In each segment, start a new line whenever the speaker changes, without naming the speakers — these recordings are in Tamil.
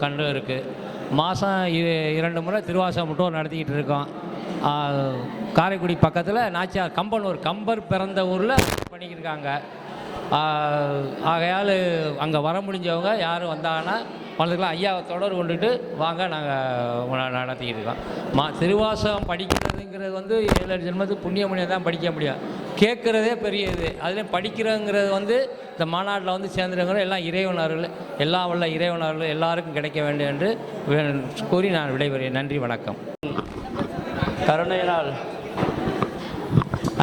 கண்டு இருக்குது. மாதம் 2 முறை திருவாசகம் முட்டோர் நடத்திக்கிட்டு இருக்கோம். காரைக்குடி பக்கத்தில் நாச்சியார் கம்பனூர், கம்பர் பிறந்த ஊரில் பண்ணிக்கிட்டு இருக்காங்க. ஆகையால் அங்கே வர முடிஞ்சவங்க யாரும் வந்தாங்கன்னா வளர்த்துக்கலாம். ஐயாவை தொடர் கொண்டுட்டு வாங்க, நாங்கள் நடத்திக்கிட்டு இருக்கோம். திருவாசகம் படிக்கிறதுங்கிறது வந்து 7 ஜென்மத்துக்கு புண்ணியமணியை தான் படிக்க முடியும். கேட்குறதே பெரிய இது. அதுலேயும் படிக்கிறதுங்கிறது வந்து இந்த மாநாட்டில் வந்து சேர்ந்துருங்கிற எல்லாம் இறைவனர்கள், எல்லா வல்ல இறைவனர்கள் எல்லாருக்கும் கிடைக்க வேண்டும் என்று கூறி நான் விடைபெறுகிறேன். நன்றி, வணக்கம்.
கருணையினால்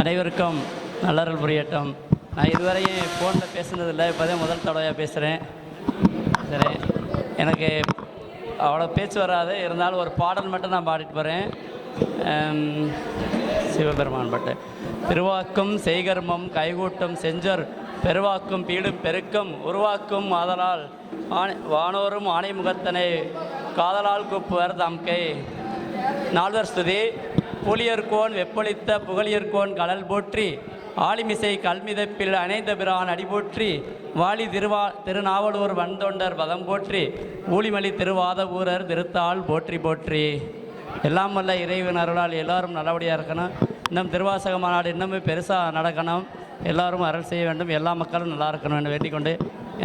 அனைவருக்கும் நல்லருள் புரியட்டும். நான் இதுவரையும் ஃபோனில் பேசுனதில்லை, இப்போதான் முதல் தடவையாக பேசுகிறேன். சரி, எனக்கு அவ்வளோ பேச்சு வராது, இருந்தாலும் ஒரு பாடல் மட்டும் நான் பாடிட்டு போகிறேன். சிவபெருமான் பாட்டு. திருவாக்கும் செய்கர்மம் கைகூட்டும் செஞ்சர் பெருவாக்கும் பீடும் பெருக்கம் உருவாக்கும் ஆதலால் வானோரும் ஆணைமுகத்தனை காதலால் கூப்புவர் தம்கை நால்வர் ஸ்துதி. புலியர்கோன் வெப்பொழித்த புகழியர்கோன் கடல் போற்றி ஆலிமிசை கல்மிதப்பில் அணைந்த பிரான் அடிபோற்றி வாலி திருநாவலூர் வன்தொண்டர் பதம் போற்றி ஊழிமலி திருவாத ஊரர் திருத்தாள் போற்றி போற்றி. எல்லாம் வல்ல இறைவன் அருளால் எல்லாரும் நல்லபடியாக இருக்கணும். இன்னும் திருவாசக மாநாடு இன்னுமே பெருசாக நடக்கணும். எல்லாரும் அருள் செய்ய வேண்டும். எல்லா மக்களும் நல்லா இருக்கணும் என்று வேண்டிக்கொண்டு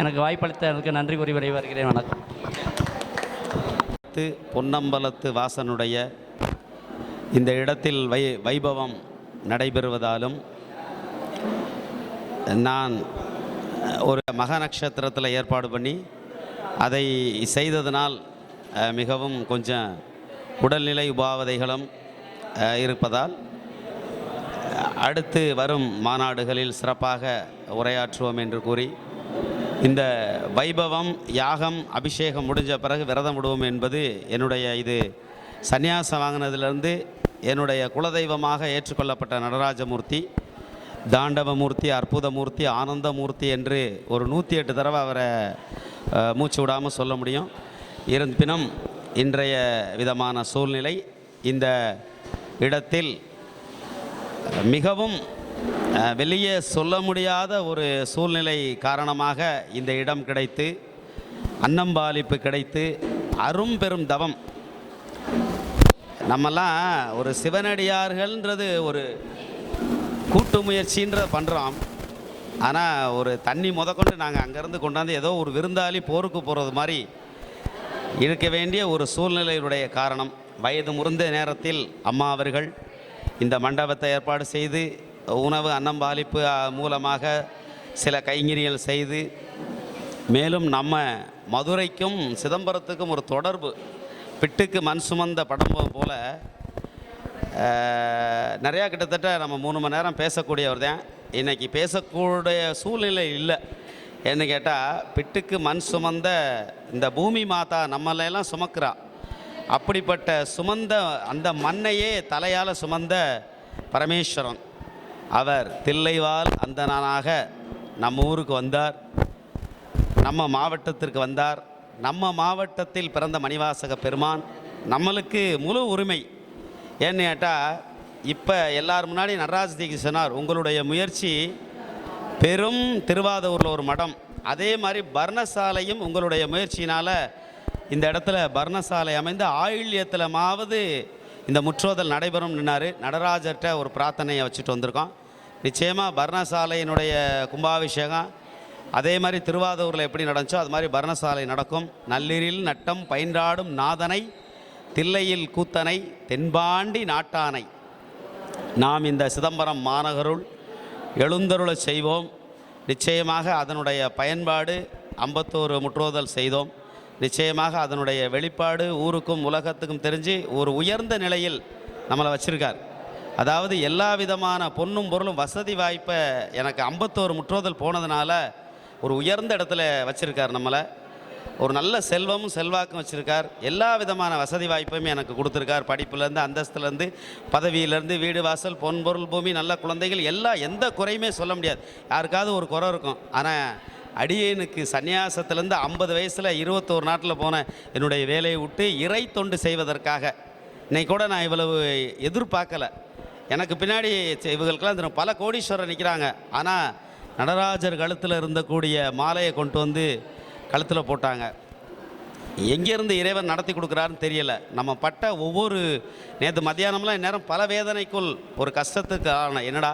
எனக்கு வாய்ப்பளித்த எனக்கு நன்றி கூறி வருகிறேன். வணக்கம்.
பொன்னம்பலத்து வாசனுடைய இந்த இடத்தில் வைபவம் நடைபெறுவதாலும் நான் ஒரு மக நட்சத்திரத்தில் ஏற்பாடு பண்ணி அதை செய்ததனால் மிகவும் கொஞ்சம் உடல்நிலை உபாவதைகளும் இருப்பதால் அடுத்து வரும் மாநாடுகளில் சிறப்பாக உரையாற்றுவோம் என்று கூறி, இந்த வைபவம் யாகம் அபிஷேகம் முடிஞ்ச பிறகு விரதம் விடுவோம் என்பது என்னுடைய, இது சந்நியாசம் வாங்கினதிலிருந்து என்னுடைய குலதெய்வமாக ஏற்றுக்கொள்ளப்பட்ட நடராஜமூர்த்தி, தாண்டவமூர்த்தி, அற்புதமூர்த்தி, ஆனந்தமூர்த்தி என்று ஒரு 108 தடவை அவரை மூச்சு விடாமல் சொல்ல முடியும். இருப்பினும் இன்றைய விதமான சூழ்நிலை இந்த இடத்தில் மிகவும் வெளியே சொல்ல முடியாத ஒரு சூழ்நிலை காரணமாக இந்த இடம் கிடைத்து, அன்னம்பாலிப்பு கிடைத்து, அரும்பெரும் தவம். நம்மெல்லாம் ஒரு சிவனடியார்கள்ன்றது ஒரு கூட்டு முயற்சின்ற பண்ணுறோம். ஆனால் ஒரு தண்ணி முதற்கொண்டு நாங்கள் அங்கேருந்து கொண்டாந்து ஏதோ ஒரு விருந்தாளி போருக்கு போகிறது மாதிரி இருக்க வேண்டிய ஒரு சூழ்நிலையுடைய காரணம். வயது முறிந்த நேரத்தில் அம்மா அவர்கள் இந்த மண்டபத்தை ஏற்பாடு செய்து உணவு அன்னம்பாலிப்பு மூலமாக சில கைங்கரியல் செய்து, மேலும் நம்ம மதுரைக்கும் சிதம்பரத்துக்கும் ஒரு தொடர்பு, பிட்டுக்கு மண் சுமந்த படம் போல் நிறையா, கிட்டத்தட்ட நம்ம 3 மணி நேரம் பேசக்கூடியவர் தான். இன்றைக்கி பேசக்கூடிய சூழ்நிலை இல்லை. என்ன கேட்டால், பிட்டுக்கு மண் சுமந்த இந்த பூமி மாதா நம்மளையெல்லாம் சுமக்கிறா. அப்படிப்பட்ட சுமந்த அந்த மண்ணையே தலையால் சுமந்த பரமேஸ்வரன் அவர் தில்லைவால் அந்தனாக நம்ம ஊருக்கு வந்தார், நம்ம மாவட்டத்திற்கு வந்தார். நம்ம மாவட்டத்தில் பிறந்த மணிவாசக பெருமான் நம்மளுக்கு முழு உரிமை. ஏன்னு கேட்டால், இப்போ எல்லார் முன்னாடி நடராஜதிக்கு சொன்னார், உங்களுடைய முயற்சி பெரும் திருவாதூரில் ஒரு மடம், அதே மாதிரி பர்ணசாலையும் உங்களுடைய முயற்சினால் இந்த இடத்துல பர்ணசாலை அமைந்து ஆயில்யத்திலமாவது இந்த முற்றோதல் நடைபெறும் நின்னார். நடராஜர்கிட்ட ஒரு பிரார்த்தனையை வச்சுட்டு வந்திருக்கோம். நிச்சயமாக பர்ணசாலையினுடைய கும்பாபிஷேகம் அதே மாதிரி திருவாதூரில் எப்படி நடந்துச்சோ அது மாதிரி பர்ணசாலை நடக்கும். நல்லிரில் நட்டம் பயின்றாடும் நாதனை, தில்லையில் கூத்தனை, தென்பாண்டி நாட்டானை நாம் இந்த சிதம்பரம் மாநகருள் எழுந்தருள செய்வோம். நிச்சயமாக அதனுடைய பயன்பாடு 51 முற்றோதல் செய்தோம். நிச்சயமாக அதனுடைய வெளிப்பாடு ஊருக்கும் உலகத்துக்கும் தெரிஞ்சு ஒரு உயர்ந்த நிலையில் நம்மளை வச்சுருக்கார். அதாவது எல்லா விதமான பொன்னும் பொருளும் வசதி வாய்ப்பை எனக்கு 51 முற்றோதல் போனதுனால ஒரு உயர்ந்த இடத்துல வச்சுருக்கார். நம்மளை ஒரு நல்ல செல்வமும் செல்வாக்கும் வச்சுருக்கார். எல்லா விதமான வசதி வாய்ப்பையுமே எனக்கு கொடுத்துருக்கார். படிப்புலேருந்து, அந்தஸ்துலேருந்து, பதவியிலேருந்து, வீடு வாசல், பொன் பொருள் பூமி, நல்ல குழந்தைகள், எந்த குறையுமே சொல்ல முடியாது. யாருக்காவது ஒரு குறை இருக்கும். ஆனால் அடியேனுக்கு சந்நியாசத்துலேருந்து 50 வயசில் 21 நாட்டில் போன என்னுடைய வேலையை விட்டு இறை தொண்டு செய்வதற்காக இன்னைக்கு கூட நான் இவ்வளவு எதிர்பார்க்கலை. எனக்கு பின்னாடி இவங்களுக்கெல்லாம் பல கோடீஸ்வரர் நிற்கிறாங்க. ஆனால் நடராஜர் கழுத்தில் இருந்தக்கூடிய மாலையை கொண்டு வந்து கழுத்தில் போட்டாங்க. எங்கேருந்து இறைவன் நடத்தி கொடுக்குறாருன்னு தெரியலை. நம்ம பட்ட ஒவ்வொரு நேற்று மத்தியானம்லாம் இந்நேரம் பல வேதனைக்குள் ஒரு கஷ்டத்துக்கு ஆன என்னடா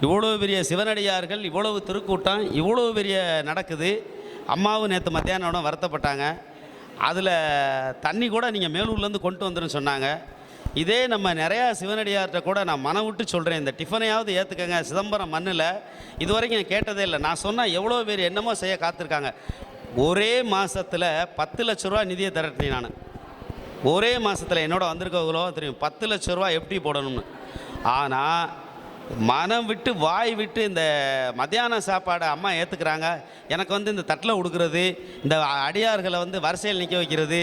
இவ்வளோ பெரிய சிவனடியார்கள், இவ்வளவு திருக்கூட்டம், இவ்வளோ பெரிய நடக்குது. அம்மாவும் நேற்று மத்தியானம் வருத்தப்பட்டாங்க. அதில் தண்ணி கூட நீங்கள் மேலூர்லேருந்து கொண்டு வந்துருன்னு சொன்னாங்க. இதே நம்ம நிறையா சிவனடியார்கிட்ட கூட நான் மனம் விட்டு சொல்கிறேன், இந்த டிஃபனையாவது ஏற்றுக்கங்க. சிதம்பரம் மண்ணில் இது வரைக்கும் நான் கேட்டதே இல்லை. நான் சொன்னால் எவ்வளோ பேர் என்னமோ செய்ய காத்திருக்காங்க. ஒரே மாதத்தில் 10 லட்ச ரூபா நிதியை திரட்டினேன் நான். ஒரே மாதத்தில் என்னோட வந்திருக்கவங்களோ தெரியும் 10 லட்ச ரூபா எப்படி போடணும்னு. ஆனால் மனம் விட்டு வாய் விட்டு இந்த மத்தியான சாப்பாடை அம்மா ஏற்றுக்கிறாங்க. எனக்கு வந்து இந்த தட்டில் கொடுக்குறது, இந்த அடியார்களை வந்து வரிசையில் நிற்க வைக்கிறது,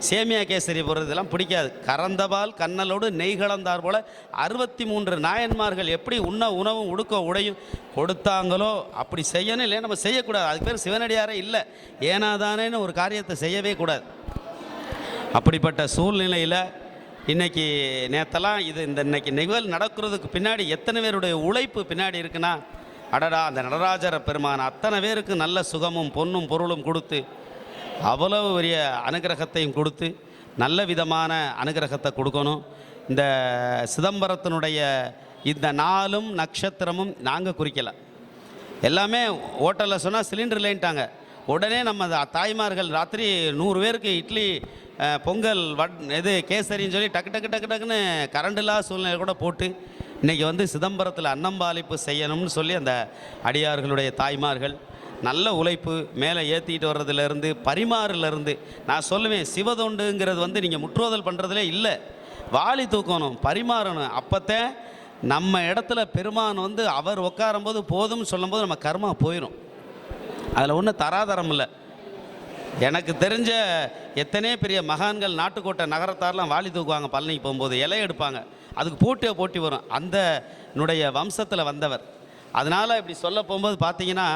சேமியா கேசரி போடுறது இதெல்லாம் பிடிக்காது. கறந்தபால் கண்ணலோடு நெய் கலந்தார் போல் 63 நாயன்மார்கள் எப்படி உண்ண உணவும் உடுக்க உடையும் கொடுத்தாங்களோ அப்படி செய்யணும். இல்லை நம்ம செய்யக்கூடாது. அதுக்கு பேர் சிவனடியாரே இல்லை. ஏனாதானேன்னு ஒரு காரியத்தை செய்யவே கூடாது. அப்படிப்பட்ட சூழ்நிலையில் இன்றைக்கி நேற்றெல்லாம் இன்னைக்கு நிகழ்வு நடக்கிறதுக்கு பின்னாடி எத்தனை பேருடைய உழைப்பு பின்னாடி இருக்குன்னா, அடடா அந்த நடராஜர பெருமான் அத்தனை பேருக்கு நல்ல சுகமும் பொன்னும் பொருளும் கொடுத்து, அவ்வளவு பெரிய அனுகிரகத்தையும் கொடுத்து, நல்ல விதமான அனுகிரகத்தை கொடுக்கணும். இந்த சிதம்பரத்தினுடைய இந்த நாளும் நட்சத்திரமும் நாங்கள் குறிக்கலை. எல்லாமே ஹோட்டலில் சொன்னால் சிலிண்டர் இல்லைன்ட்டாங்க. உடனே நம்ம தாய்மார்கள் ராத்திரி 100 பேருக்கு இட்லி பொங்கல் இது கேசரின்னு சொல்லி டக்கு டக்கு டக்கு டக்குன்னு கரண்ட் இல்லாத சூழ்நிலை கூட போட்டு இன்றைக்கி வந்து சிதம்பரத்தில் அன்னம்பாளிப்பு செய்யணும்னு சொல்லி அந்த அடியார்களுடைய தாய்மார்கள் நல்ல உழைப்பு மேலே ஏற்றிட்டு வர்றதுலேருந்து பரிமாறுலேருந்து நான் சொல்லுவேன், சிவதொண்டுங்கிறது வந்து நீங்கள் முற்றுவதல் பண்ணுறதுலே இல்லை, வாளி தூக்கணும், பரிமாறணும். அப்போத்தே நம்ம இடத்துல பெருமான் வந்து அவர் உட்காரும்போது போதும்னு சொல்லும்போது நம்ம கர்மா போயிடும். அதில் ஒன்றும் தராதரம் இல்லை. எனக்கு தெரிஞ்ச எத்தனை பெரிய மகான்கள் நாட்டுக்கோட்டை நகரத்தாரெலாம் வாளி தூக்குவாங்க. பழனிக்கு போகும்போது இலை எடுப்பாங்க, அதுக்கு போட்டி வரும். அந்த நுடைய வம்சத்தில் வந்தவர். அதனால் இப்படி சொல்ல போகும்போது பார்த்தீங்கன்னா,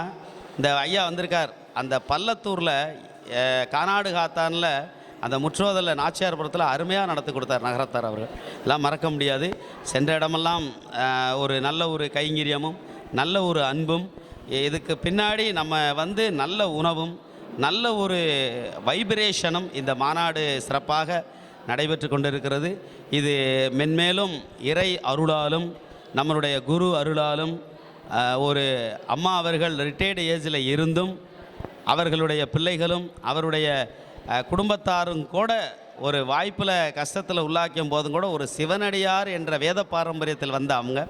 இந்த ஐயா வந்திருக்கார். அந்த பள்ளத்தூரில் கானாடு காத்தானில் அந்த முற்றோதலில் நாச்சியார்புரத்தில் அருமையாக நடத்தி கொடுத்தார் நகரத்தார் அவர்கள். எல்லாம் மறக்க முடியாது. சென்ற இடமெல்லாம் ஒரு நல்ல ஒரு கைங்கரியமும் நல்ல ஒரு அன்பும், இதுக்கு பின்னாடி நம்ம வந்து நல்ல உணவும் நல்ல ஒரு வைப்ரேஷனும் இந்த மாநாடு சிறப்பாக நடைபெற்று கொண்டிருக்கிறது. இது மென்மேலும் இறை அருளாலும் நம்மளுடைய குரு அருளாலும் ஒரு அம்மா அவர்கள் ரிட்டையர்டு ஏஜில் இருந்தும் அவர்களுடைய பிள்ளைகளும் அவருடைய குடும்பத்தாரும் கூட ஒரு வாய்ப்பில் கஷ்டத்தில் உள்ளாக்கும் போதும் கூட ஒரு சிவனடியார் என்ற வேத பாரம்பரியத்தில் வந்த அவங்க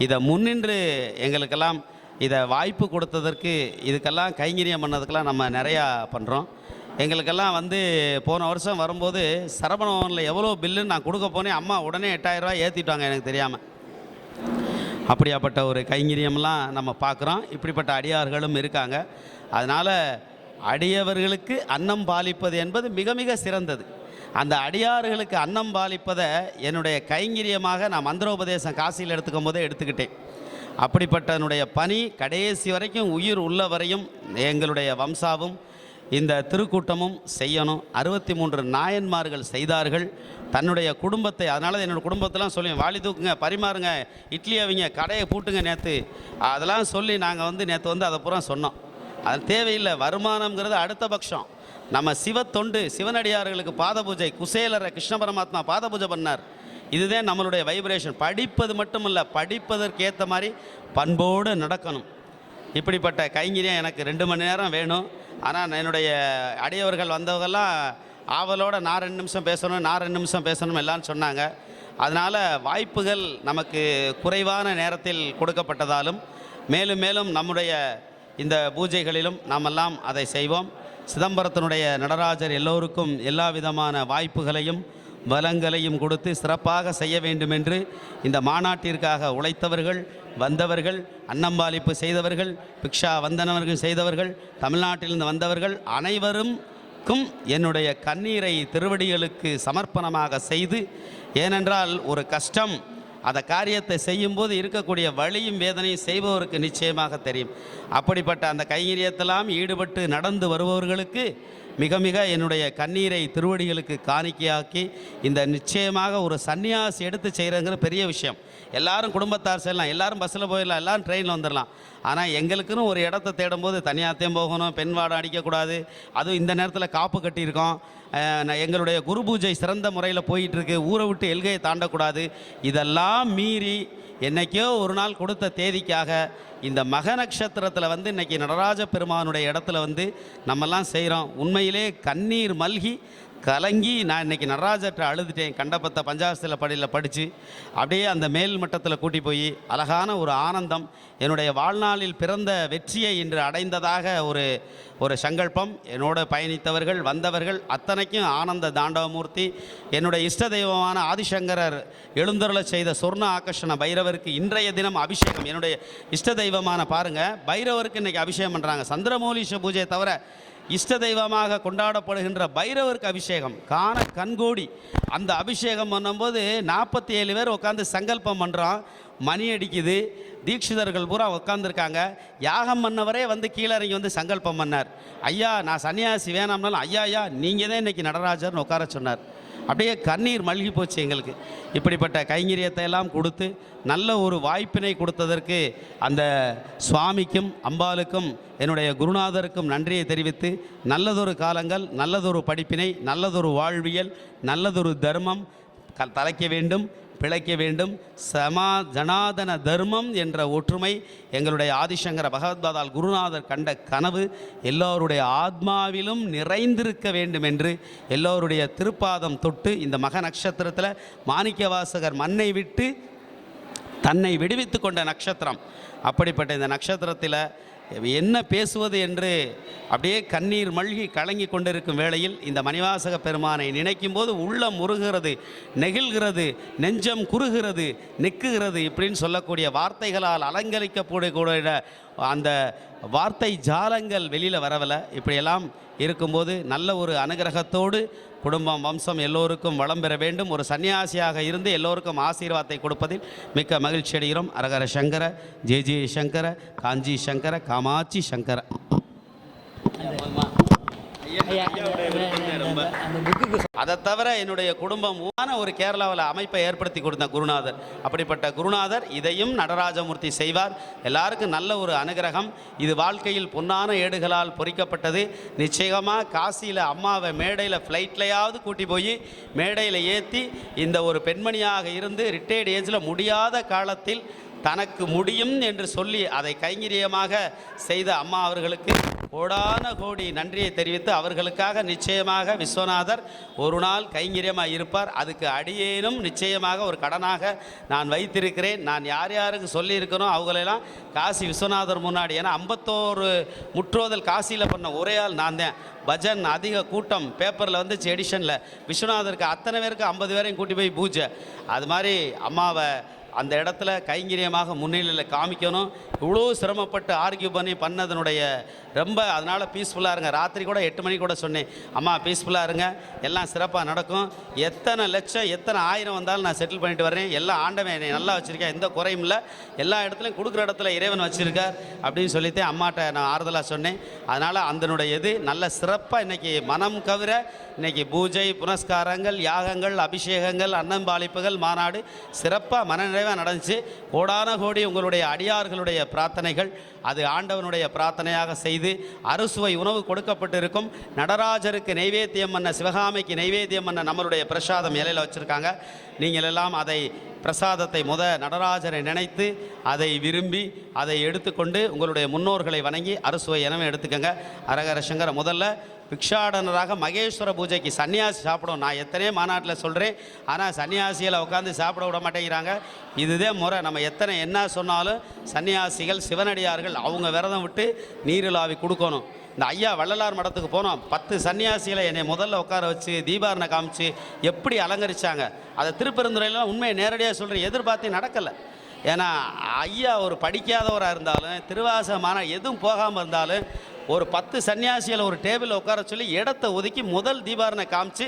இதை முன்னின்று எங்களுக்கெல்லாம் இதை வாய்ப்பு கொடுத்ததற்கு, இதுக்கெல்லாம் கைங்கரியம் பண்ணதுக்கெல்லாம் நம்ம நிறையா பண்ணுறோம். எங்களுக்கெல்லாம் வந்து போன வருஷம் வரும்போது சரவணபவனில் எவ்வளோ பில்லுன்னு நான் கொடுக்க போனேன். அம்மா உடனே 8000 ரூபா ஏற்றிட்டாங்க எனக்கு தெரியாமல். அப்படியாப்பட்ட ஒரு கைங்கரியம்லாம் நம்ம பார்க்குறோம். இப்படிப்பட்ட அடியார்களும் இருக்காங்க. அதனால் அடியவர்களுக்கு அன்னம் பாலிப்பது என்பது மிக மிக சிறந்தது. அந்த அடியார்களுக்கு அன்னம் பாலிப்பதை என்னுடைய கைங்கரியமாக நான் மந்திரோபதேசம் காசியில் எடுத்துக்கும் போதே எடுத்துக்கிட்டேன். அப்படிப்பட்டனுடைய பணி கடைசி வரைக்கும் உயிர் உள்ள வரையும் எங்களுடைய வம்சாவும் இந்த திருக்கூட்டமும் செய்யணும். 63 நாயன்மார்கள் செய்தார்கள் தன்னுடைய குடும்பத்தை. அதனால என்னோடய குடும்பத்தெலாம் சொல்லுவேன், வாளி தூக்குங்க, பரிமாறுங்க, இட்லி அவிங்க, கடையை பூட்டுங்க. நேற்று அதெல்லாம் சொல்லி நாங்கள் வந்து நேற்று வந்து அதை பூரா சொன்னோம். அது தேவையில்லை. வருமானம்ங்கிறது அடுத்த பட்சம். நம்ம சிவத்தொண்டு, சிவனடியார்களுக்கு பாத பூஜை, குசேலரை கிருஷ்ண பரமாத்மா பாத பூஜை பண்ணார். இதுதான் நம்மளுடைய வைப்ரேஷன். படிப்பது மட்டும் இல்லை, படிப்பதற்கேற்ற மாதிரி பண்போடு நடக்கணும். இப்படிப்பட்ட கைங்கரியம் எனக்கு 2 மணி நேரம் வேணும். ஆனால் என்னுடைய அடியவர்கள் வந்தவங்கெல்லாம் ஆவலோடு நான் 2 நிமிஷம் பேசணும் எல்லாம் சொன்னாங்க. அதனால் வாய்ப்புகள் நமக்கு குறைவான நேரத்தில் கொடுக்கப்பட்டதாலும் மேலும் மேலும் நம்முடைய இந்த பூஜைகளிலும் நாமெல்லாம் அதை செய்வோம். சிதம்பரத்தினுடைய நடராஜர் எல்லோருக்கும் எல்லா விதமான வாய்ப்புகளையும் வளங்களையும் கொடுத்து சிறப்பாக செய்ய வேண்டும் என்று இந்த மாநாட்டிற்காக உழைத்தவர்கள், வந்தவர்கள், அன்னம்பாளிப்பு செய்தவர்கள், பிக்ஷா வந்தனவர்கள் செய்தவர்கள், தமிழ்நாட்டிலிருந்து வந்தவர்கள் அனைவருக்கும் என்னுடைய கண்ணீரை திருவடிகளுக்கு சமர்ப்பணமாக செய்து, ஏனென்றால் ஒரு கஷ்டம் அந்த காரியத்தை செய்யும்போது இருக்கக்கூடிய வலியும் வேதனையும் செய்பவருக்கு நிச்சயமாக தெரியும். அப்படிப்பட்ட அந்த கைங்கரியத்தெல்லாம் ஈடுபட்டு நடந்து வருபவர்களுக்கு மிக மிக என்னுடைய கண்ணீரை திருவடிகளுக்கு காணிக்கையாக்கி, இந்த நிச்சயமாக ஒரு சன்னியாசி எடுத்து செய்கிறங்கிற பெரிய விஷயம். எல்லாரும் குடும்பத்தார் செய்யலாம், எல்லாரும் பஸ்ஸில் போயிடலாம், எல்லாரும் ட்ரெயினில் வந்துடலாம். ஆனால் எங்களுக்குன்னு ஒரு இடத்த தேடும்போது தனியாகத்தையும் போகணும், பெண் வாடம் அடிக்கக்கூடாது, அதுவும் இந்த நேரத்தில் காப்பு கட்டியிருக்கோம், எங்களுடைய குரு பூஜை சிறந்த முறையில் போயிட்டுருக்கு, ஊரை விட்டு எல்கையை தாண்டக்கூடாது. இதெல்லாம் மீறி என்றைக்கோ ஒரு நாள் கொடுத்த தேதிக்காக இந்த மக நட்சத்திரத்தில் வந்து இன்றைக்கி நடராஜ பெருமானுடைய இடத்துல வந்து நம்மெல்லாம் செய்கிறோம். உண்மையிலே கண்ணீர் மல்கி கலங்கி நான் இன்றைக்கி நடராஜர்கிட்ட அழுதுட்டேன். கண்டபத்த பஞ்சாசத்தில் படியில் படித்து அப்படியே அந்த மேல் மட்டத்தில் கூட்டி போய் அழகான ஒரு ஆனந்தம், என்னுடைய வாழ்நாளில் பிறந்த வெற்றியை இன்று அடைந்ததாக ஒரு சங்கல்பம். என்னோட பயணித்தவர்கள் வந்தவர்கள் அத்தனைக்கும் ஆனந்த தாண்டவமூர்த்தி, என்னுடைய இஷ்ட தெய்வமான ஆதிசங்கரர் எழுந்தருளை செய்த சொர்ண ஆகர்ஷண பைரவருக்கு இன்றைய தினம் அபிஷேகம். என்னுடைய இஷ்ட தெய்வமான பாருங்கள், பைரவருக்கு இன்றைக்கி அபிஷேகம் பண்ணுறாங்க. சந்திரமௌலீஷ பூஜையை தவிர இஷ்ட தெய்வமாக கொண்டாடப்படுகின்ற பைரவருக்கு அபிஷேகம் காண கண்கோடி. அந்த அபிஷேகம் பண்ணும்போது 47 பேர் உட்காந்து சங்கல்பம் பண்ணுறோம். மணி அடிக்குது, தீட்சிதர்கள் பூரா உட்காந்துருக்காங்க. யாகம் பண்ணவரே வந்து கீழே இறங்கி வந்து சங்கல்பம் பண்ணார். ஐயா நான் சன்னியாசி வேணாம்னாலும் ஐயா நீங்கள் தான் இன்றைக்கி நடராஜர்னு உட்கார சொன்னார். அப்படியே கண்ணீர் மல்கி போச்சு எங்களுக்கு. இப்படிப்பட்ட கைங்கரியத்தை எல்லாம் கொடுத்து நல்ல ஒரு வாய்ப்பினை கொடுத்ததற்கு அந்த சுவாமிக்கும் அம்பாளுக்கும் என்னுடைய குருநாதருக்கும் நன்றியை தெரிவித்து, நல்லதொரு காலங்கள், நல்லதொரு படிப்பினை, நல்லதொரு வாழ்வியல், நல்லதொரு தர்மம் தலைக்க வேண்டும், பிழைக்க வேண்டும். ஜனாதன தர்மம் என்ற ஒற்றுமை எங்களுடைய ஆதிசங்கர பகவத்பாதால் குருநாதர் கண்ட கனவு எல்லோருடைய ஆத்மாவிலும் நிறைந்திருக்க வேண்டும் என்று எல்லோருடைய திருப்பாதம் தொட்டு இந்த மக நட்சத்திரத்தில் மாணிக்கவாசகர் மண்ணை விட்டு தன்னை விடுவித்து கொண்ட நட்சத்திரம். அப்படிப்பட்ட இந்த நட்சத்திரத்தில் என்ன பேசுவது என்று அப்படியே கண்ணீர் மல்கி கலங்கி கொண்டிருக்கும் வேளையில் இந்த மணிவாசக பெருமானை நினைக்கும் போது உள்ளம் உருகிறது, நெகிழ்கிறது, நெஞ்சம் குறுகிறது, நிற்குகிறது. இப்படின்னு சொல்லக்கூடிய வார்த்தைகளால் அலங்கரிக்கக்கூடிய அந்த வார்த்தை ஜாலங்கள் வெளியில் வரவில்லை. இப்படியெல்லாம் இருக்கும்போது நல்ல ஒரு அனுகிரகத்தோடு குடும்பம் வம்சம் எல்லோருக்கும் வளம் பெற வேண்டும். ஒரு சன்னியாசியாக இருந்து எல்லோருக்கும் ஆசீர்வாதத்தை கொடுப்பதில் மிக்க மகிழ்ச்சி அடைகிறோம். அரகர சங்கர, ஜெய ஜெய சங்கர, காஞ்சி சங்கர, காமாட்சி சங்கர. அதை தவிர என்னுடைய குடும்பம் ஒரு கேரளாவில் அமைப்பை ஏற்படுத்தி கொடுத்த குருநாதர். அப்படிப்பட்ட குருநாதர் இதையும் நடராஜமூர்த்தி செய்வார். எல்லாருக்கும் நல்ல ஒரு அனுகிரகம். இது வாழ்க்கையில் பொன்னான ஏடுகளால் பொறிக்கப்பட்டது. நிச்சயமாக காசியில் அம்மாவை மேடையில் ஃப்ளைட்லையாவது கூட்டி போய் மேடையில் ஏற்றி இந்த ஒரு பெண்மணியாக இருந்து ரிட்டையர்டு ஏஜில் முடியாத காலத்தில் தனக்கு முடியும் என்று சொல்லி அதை கைங்கரியமாக செய்த அம்மா அவர்களுக்கு கோடான கோடி நன்றியை தெரிவித்து, அவர்களுக்காக நிச்சயமாக விஸ்வநாதர் ஒரு நாள் கைங்கரியமாக இருப்பார். அதுக்கு அடியேனும் நிச்சயமாக ஒரு கடனாக நான் வைத்திருக்கிறேன். நான் யார் யாருக்கு சொல்லியிருக்கிறோம் அவங்களெல்லாம் காசி விஸ்வநாதர் முன்னாடி, ஏன்னா 51 முற்றோதல் காசியில் பண்ண ஒரே ஆள் நான் தான். பஜன் அதிக கூட்டம் பேப்பரில் வந்துச்சு எடிஷனில். விஸ்வநாதருக்கு அத்தனை பேருக்கு 50 பேரையும் கூட்டி போய் பூஜை. அது மாதிரி அம்மாவை அந்த இடத்துல கைங்கரியமாக முன்னிலையில் காமிக்கணும். இவ்வளோ சிரமப்பட்டு ஆர்கியூ பண்ணதனுடைய ரொம்ப அதனால் பீஸ்ஃபுல்லாக இருங்க. ராத்திரி கூட 8 மணிக்கு கூட சொன்னேன், அம்மா பீஸ்ஃபுல்லாக இருங்க, எல்லாம் சிறப்பாக நடக்கும். எத்தனை லட்சம் எத்தனை ஆயிரம் வந்தாலும் நான் செட்டில் பண்ணிட்டு வர்றேன். எல்லாம் ஆண்டவன் என்னை நல்லா வச்சுருக்கேன், எந்த குறையும் இல்லை, எல்லா இடத்துலையும் கொடுக்குற இடத்துல இறைவன் வச்சுருக்கார் அப்படின்னு சொல்லிட்டு அம்மாட்ட நான் ஆறுதலாக சொன்னேன். அதனால் அதனுடைய இது நல்ல சிறப்பாக இன்றைக்கி மனம் கவிர இன்றைக்கி பூஜை புனஸ்காரங்கள், யாகங்கள், அபிஷேகங்கள், அன்னம்பாளிப்புகள், மாநாடு சிறப்பாக மனநிறைவாக நடந்துச்சு. கோடான கோடி உங்களுடைய அடியார்களுடைய பிரார்த்தனைகள் அது ஆண்டவனுடைய பிரார்த்தனையாக செய்து அறுசுவை உணவு கொடுக்கப்பட்டிருக்கும். நடராஜருக்கு நைவேத்தியம் பண்ண, சிவகாமிக்கு நைவேத்தியம் பண்ண நம்மளுடைய பிரசாதம் இலையில் வச்சுருக்காங்க. நீங்கள் எல்லாம் அதை பிரசாதத்தை நடராஜரை நினைத்து அதை விரும்பி அதை எடுத்துக்கொண்டு உங்களுடைய முன்னோர்களை வணங்கி அறுசுவை எனவே எடுத்துக்கங்க. அரகர சங்கர. முதல்ல பிக்ஷாடனராக மகேஸ்வர பூஜைக்கு சன்னியாசி சாப்பிடும். நான் எத்தனையோ மாநாட்டில் சொல்கிறேன், ஆனால் சன்னியாசிகளை உட்காந்து சாப்பிட விட மாட்டேங்கிறாங்க. இதுதே முறை. நம்ம எத்தனை என்ன சொன்னாலும் சன்னியாசிகள் சிவனடியார்கள் அவங்க விரதம் விட்டு நீரிலாவி கொடுக்கணும். இந்த ஐயா வள்ளலார் மடத்துக்கு போனோம், 10 சன்னியாசிகளை என்னை முதல்ல உட்கார வச்சு தீபாரணை காமிச்சு எப்படி அலங்கரித்தாங்க. அதை திருப்பெருந்துறையில் உண்மையை நேரடியாக சொல்கிறேன், எதிர்பார்த்து நடக்கலை. ஏன்னா ஐயா ஒரு படிக்காதவராக இருந்தாலும் திருவாசகமான எதுவும் போகாமல் இருந்தாலும் ஒரு 10 சன்னியாசிகளை ஒரு டேபிளில் உட்கார சொல்லி இடத்த ஒதுக்கி முதல் தீபாரணை காமிச்சு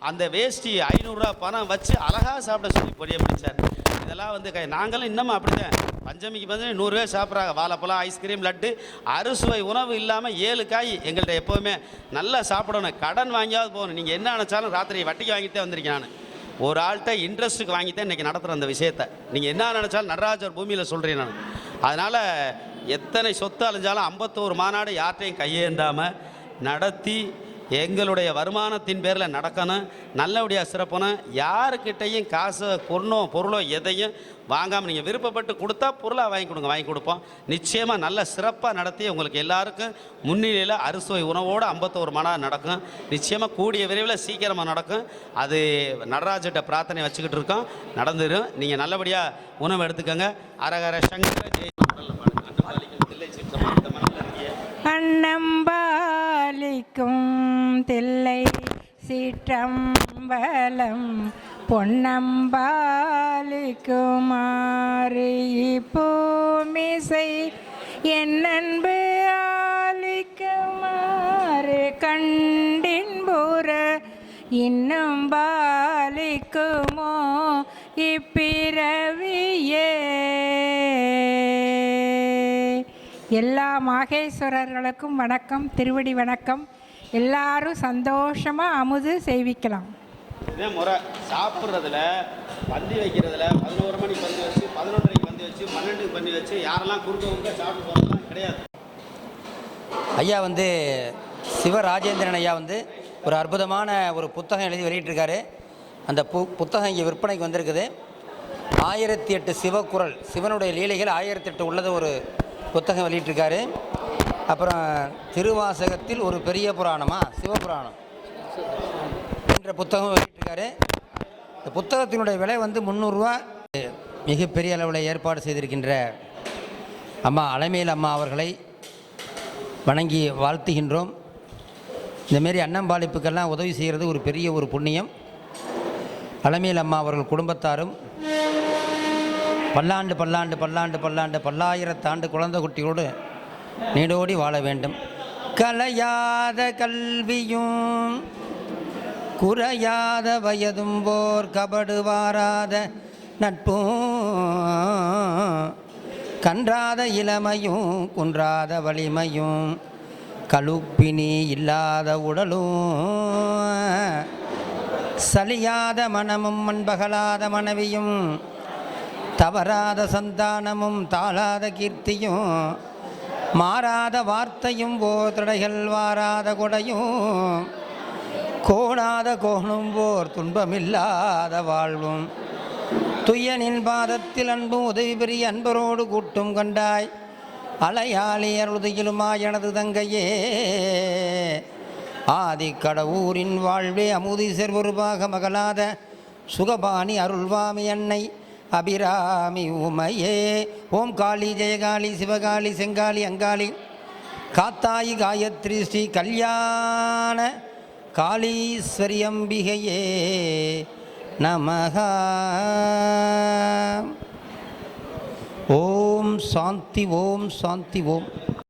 அந்த வேஷ்டி 500 ரூபா பணம் வச்சு அழகாக சாப்பிட சொல்லி பொரிய பிடிச்சார். இதெல்லாம் வந்து நாங்களும் இன்னமும் அப்படித்தான். பஞ்சமிக்கு 100 பேர் சாப்பிட்றாங்க. வாழைப்பழம், ஐஸ்கிரீம், லட்டு, அறுசுவை உணவு இல்லாமல் 7 காய் எங்கள்கிட்ட எப்போவுமே நல்லா சாப்பிடணும். கடன் வாங்கியாவது போகணும். நீங்கள் என்ன நினச்சாலும் ராத்திரி வட்டிக்கு வாங்கிட்டே வந்திருக்கேன். நான் ஒரு ஆள்கிட்ட இன்ட்ரெஸ்ட்டுக்கு வாங்கிட்டேன் இன்றைக்கி நடத்துகிற அந்த விஷயத்தை. நீங்கள் என்ன நினச்சாலும் நடராஜர் பூமியில் சொல்கிறேன் நான். அதனால் எத்தனை சொத்து அழிஞ்சாலும் 51 மாநாடு யார்ட்டையும் கையேந்தாமல் நடத்தி எங்களுடைய வருமானத்தின் பேரில் நடக்கணும், நல்லபடியாக சிறப்பணும். யாருக்கிட்டையும் காசு பொருளோ எதையும் வாங்காமல் நீங்கள் விருப்பப்பட்டு கொடுத்தா பொருளாக வாங்கி கொடுப்போம். நிச்சயமாக நல்ல சிறப்பாக நடத்தி உங்களுக்கு எல்லாருக்கும் முன்னிலையில் அறுசுவை உணவோடு 51 மாநாடு நடக்கும். நிச்சயமாக கூடிய விரைவில் சீக்கிரமாக நடக்கும். அது நடராஜர்கிட்ட பிரார்த்தனை வச்சுக்கிட்டு இருக்கோம், நடந்துடும். நீங்கள் நல்லபடியாக உணவு எடுத்துக்கோங்க. அரகர சங்கர ஜெய்.
அன்னம்பாலிக்கும் தில்லை சீற்றம்பலம் பொன்னம்பாலிக்கும் ஆறு பூமிசை என் அன்பு ஆலிக்குமாறு கண்டின்புற இன்னும் பாலிக்குமோ இப்பிறவியே. எல்லா மாகேஸ்வரர்களுக்கும் வணக்கம், திருவடி வணக்கம். எல்லாரும் சந்தோஷமாக அமுது செய்விக்கலாம்.
இதே முறை சாப்பிட்றதுல பந்தி வைக்கிறதுல 11 மணிக்கு பந்தி வச்சு 11:30க்கு பந்தி வச்சு 12க்கு பந்தி வச்சு யாரெல்லாம் குறுக்க சாப்பிட்டு போகிறதுலாம் கிடையாது.
ஐயா சிவராஜேந்திரன் ஐயா ஒரு அற்புதமான ஒரு புத்தகம் எழுதி வெளியிட்டிருக்காரு. அந்த புத்தகம் இங்கே விற்பனைக்கு வந்திருக்குது. 1008 சிவக்குறள், சிவனுடைய லீலைகள் 1008 உள்ளது ஒரு புத்தகம் வெளியிட்டிருக்காரு. அப்புறம் திருவாசகத்தில் ஒரு பெரிய புராணமா சிவபுராணம் என்ற புத்தகம் வெளியிட்டிருக்காரு. இந்த புத்தகத்தினுடைய விலை 300 ரூபா. மிகப்பெரிய அளவில் ஏற்பாடு செய்திருக்கின்ற அம்மா அலமேல் அம்மா அவர்களை வணங்கி வாழ்த்துகின்றோம். இந்தமாரி அன்னம்பாளிப்புக்கெல்லாம் உதவி செய்கிறது ஒரு பெரிய ஒரு புண்ணியம். அலமேல் அம்மா அவர்கள் குடும்பத்தாரும் பல்லாயிரத்தாண்டு குழந்தை குட்டியோடு நீடோடி வாழ வேண்டும். கலையாத கல்வியும் குறையாத வயதும் போர் கபடு வாராத நட்பும் கன்றாத இளமையும் குன்றாத வலிமையும் கழுப்பினி இல்லாத உடலும் சலியாத மனமும் மண்பகலாத மனைவியும் தவறாத சந்தானமும் தாளாத கீர்த்தியும் மாறாத வார்த்தையும் போர் தடைகள் வாராத கொடையும் கோணாத கோணும் போர் துன்பமில்லாத வாழ்வும் துய்யனின் பாதத்தில் அன்பும் உதவி பெரிய அன்பரோடு கூட்டும் கண்டாய் அலையாளி அருளுதியிலுமா எனது தங்கையே ஆதி கடவுரின் வாழ்வே அமுதீசர் ஒருபாக மகளாத சுகபாணி அருள்வாமி அன்னை அபிராமி உமையே. ஓம் காளி ஜெயகாளி சிவகாளி செங்காளி அங்காளி காத்தாயி காயத்ரி ஸ்ரீ கல்யாண காளீஸ்வரி அம்பிகையே நமஹ. ஓம் சாந்தி ஓம் சாந்தி ஓம்.